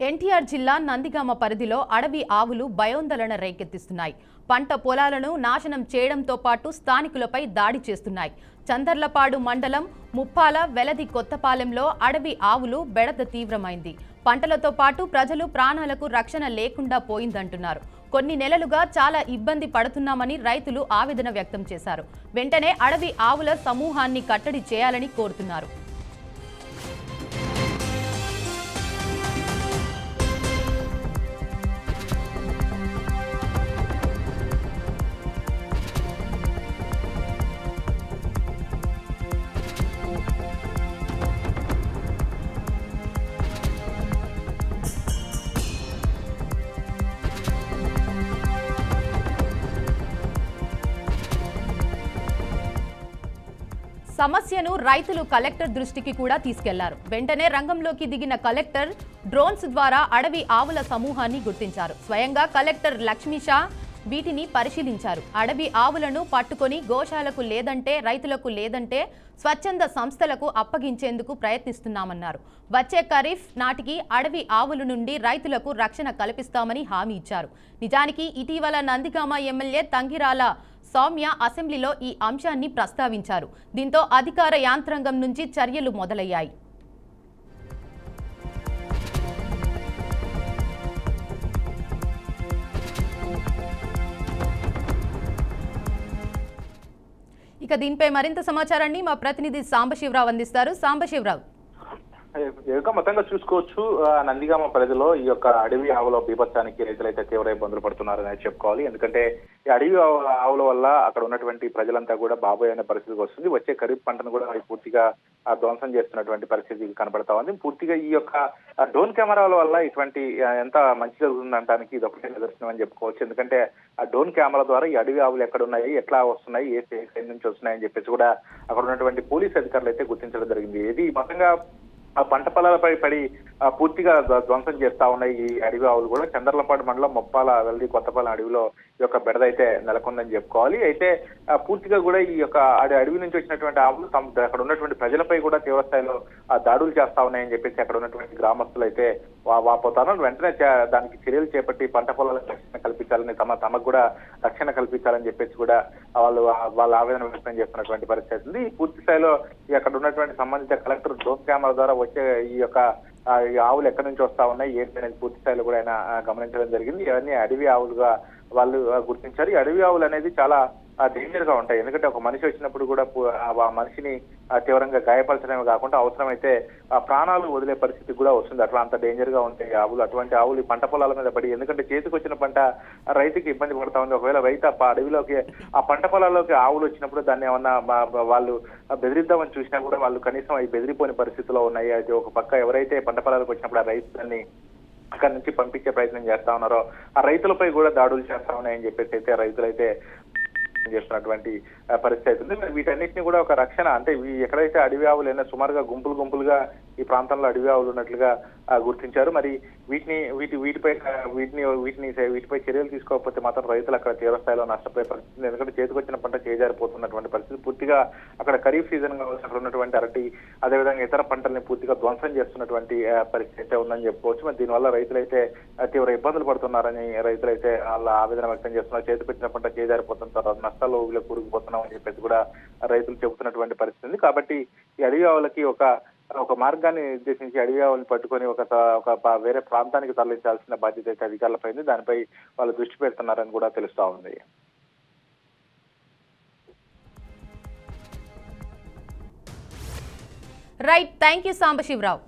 ఎన్టీఆర్ జిల్లా నందిగామ పరిధిలో అడవి ఆవులు భయోందోళన రేకెత్తిస్తున్నాయి. పంట పొలాలను నాశనం చేయడంతో పాటు స్థానికులపై దాడి చేస్తున్నాయి. చందర్లపాడు మండలం ముప్పాల వెలది కొత్తపాలెంలో అడవి ఆవులు బెడద తీవ్రమైంది. పంటలతో పాటు ప్రజలు ప్రాణాలకు రక్షణ లేకుండా పోయిందంటున్నారు. కొన్ని నెలలుగా చాలా ఇబ్బంది పడుతున్నామని రైతులు ఆవేదన వ్యక్తం చేశారు. వెంటనే అడవి ఆవుల సమూహాన్ని కట్టడి చేయాలని కోరుతున్నారు. సమస్యను రైతులు కలెక్టర్ దృష్టికి కూడా తీసుకెళ్లారు. వెంటనే రంగంలోకి దిగిన కలెక్టర్ డ్రోన్స్ ద్వారా అడవి ఆవుల సమూహాన్ని గుర్తించారు. స్వయంగా కలెక్టర్ లక్ష్మీషా వీటిని పరిశీలించారు. అడవి ఆవులను పట్టుకొని గోశాలకు లేదంటే రైతులకు లేదంటే స్వచ్ఛంద సంస్థలకు అప్పగించేందుకు ప్రయత్నిస్తున్నామన్నారు. వచ్చే ఖరీఫ్ నాటికి అడవి ఆవుల నుండి రైతులకు రక్షణ కల్పిస్తామని హామీ ఇచ్చారు. నిజానికి ఇటీవల నందిగామ ఎమ్మెల్యే తంగిరాల సౌమ్య అసెంబ్లీలో ఈ అంశాన్ని ప్రస్తావించారు. దీంతో అధికార యంత్రాంగం నుంచి చర్యలు మొదలయ్యాయి. ఇక దీనిపై మరింత సమాచారాన్ని మా ప్రతినిధి సాంబశివరావు అందిస్తారు. సాంబశివరావు, మొత్తంగా చూసుకోవచ్చు నందిగామ పరిధిలో ఈ యొక్క అడవి ఆవుల బీభత్సానికి రైతులైతే తీవ్ర ఇబ్బందులు పడుతున్నారని చెప్పుకోవాలి. ఎందుకంటే ఈ అడవి ఆవుల వల్ల అక్కడ ఉన్నటువంటి ప్రజలంతా కూడా బాబోయ్ అనే పరిస్థితికి వస్తుంది. వచ్చే ఖరీఫ్ పంటను కూడా పూర్తిగా ధ్వంసం చేస్తున్నటువంటి పరిస్థితి కనబడతా ఉంది. పూర్తిగా ఈ యొక్క డ్రోన్ కెమెరాల వల్ల ఇటువంటి ఎంత మంచి జరుగుతుందంటానికి ఇది ఒకటే నిదర్శనం అని చెప్పుకోవచ్చు. ఎందుకంటే ఆ డ్రోన్ కెమెరా ద్వారా ఈ అడవి ఆవులు ఎక్కడ ఉన్నాయి, ఎట్లా వస్తున్నాయి, ఏ సైడ్ నుంచి వస్తున్నాయని చెప్పేసి కూడా అక్కడ ఉన్నటువంటి పోలీస్ అధికారులు అయితే గుర్తించడం జరిగింది. ఇది మొత్తంగా ఆ పంట పొలాలపై పడి పూర్తిగా ధ్వంసం చేస్తా ఉన్నాయి ఈ అడవి ఆవులు కూడా. చందర్లపాడు మండలం ముప్పాల వెల్ది కొత్తపాలెం అడవిలో ఈ యొక్క బెడద అయితే నెలకొందని చెప్పుకోవాలి. అయితే పూర్తిగా కూడా ఈ యొక్క అడవి నుంచి వచ్చినటువంటి ఆవులు అక్కడ ఉన్నటువంటి ప్రజలపై కూడా తీవ్ర స్థాయిలో దాడులు చేస్తా ఉన్నాయని చెప్పేసి అక్కడ ఉన్నటువంటి గ్రామస్తులు అయితే వాపోతారు. వెంటనే దానికి చర్యలు చేపట్టి పంట పొలాలకు రక్షణ కల్పించాలని తమకు కూడా రక్షణ కల్పించాలని చెప్పేసి కూడా వాళ్ళ ఆవేదన వ్యక్తం చేస్తున్నటువంటి పరిస్థితి ఉంది. పూర్తి స్థాయిలో అక్కడ ఉన్నటువంటి సంబంధిత కలెక్టర్ డ్రోన్ కెమెరా ద్వారా వచ్చే ఈ యొక్క ఆవులు ఎక్కడి నుంచి వస్తా ఉన్నాయి ఏంటి అనేది పూర్తి స్థాయిలో కూడా ఆయన గమనించడం జరిగింది. ఇవన్నీ అడవి ఆవులుగా వాళ్ళు గుర్తించారు. ఈ అడవి ఆవులు అనేది చాలా డేంజర్ గా ఉంటాయి. ఎందుకంటే ఒక మనిషి వచ్చినప్పుడు కూడా ఆ మనిషిని తీవ్రంగా గాయపరచడమే కాకుండా అవసరమైతే ప్రాణాలు వదిలే పరిస్థితి కూడా వస్తుంది. అట్లా అంత డేంజర్ గా ఉంటాయి ఆవులు. అటువంటి ఆవులు పంట పొలాల మీద పడి, ఎందుకంటే చేతికి వచ్చిన పంట రైతుకి ఇబ్బంది పడతా ఉంది. ఒకవేళ రైతు అడవిలోకి ఆ పంట పొలాల్లోకి ఆవులు వచ్చినప్పుడు దాన్ని ఏమన్నా వాళ్ళు బెదిరిద్దామని చూసినా కూడా వాళ్ళు కనీసం అవి బెదిరిపోని పరిస్థితిలో ఉన్నాయి. అయితే ఒక పక్క ఎవరైతే పంట పొలాలకు వచ్చినప్పుడు ఆ రైతు దాన్ని అక్కడి నుంచి పంపించే ప్రయత్నం చేస్తా ఉన్నారో ఆ రైతులపై కూడా దాడులు చేస్తా ఉన్నాయని చెప్పేసి అయితే రైతులైతే చేస్తున్నటువంటి పరిస్థితి ఉంది. మరి వీటన్నిటిని కూడా ఒక రక్షణ అంటే ఎక్కడైతే అడవి ఆవులైనా సుమారుగా గుంపులుగా ఈ ప్రాంతంలో అడవి ఆవులు ఉన్నట్లుగా గుర్తించారు. మరి వీటిపై చర్యలు తీసుకోకపోతే మాత్రం రైతులు అక్కడ తీవ్ర స్థాయిలో నష్టపోయే పరిస్థితి. ఎందుకంటే చేతికొచ్చిన పంట చేజారిపోతున్నటువంటి పరిస్థితి. పూర్తిగా అక్కడ ఖరీఫ్ సీజన్ కావచ్చు, అక్కడ ఉన్నటువంటి అరటి అదేవిధంగా ఇతర పంటల్ని పూర్తిగా ధ్వంసం చేస్తున్నటువంటి పరిస్థితి అయితే ఉందని చెప్పుకోవచ్చు. మరి దీనివల్ల రైతులైతే తీవ్ర ఇబ్బందులు పడుతున్నారని రైతులైతే వాళ్ళ ఆవేదన వ్యక్తం చేస్తున్నారు. చేతికొచ్చిన పంట చేజారిపోతున్న నష్టాల్లో కూరుకుపోతున్నాం అని చెప్పేసి కూడా రైతులు చెబుతున్నటువంటి పరిస్థితి ఉంది. కాబట్టి ఈ అడవి ఆవులకి ఒక మార్గాన్ని నిర్దేశించి అడవి ఆవులను పట్టుకొని ఒక వేరే ప్రాంతానికి తరలించాల్సిన బాధ్యత అయితే అధికారులపై ఉంది. దానిపై వాళ్ళు దృష్టి పెడుతున్నారని కూడా తెలుస్తా ఉంది. Right, thank you Sambasivarao.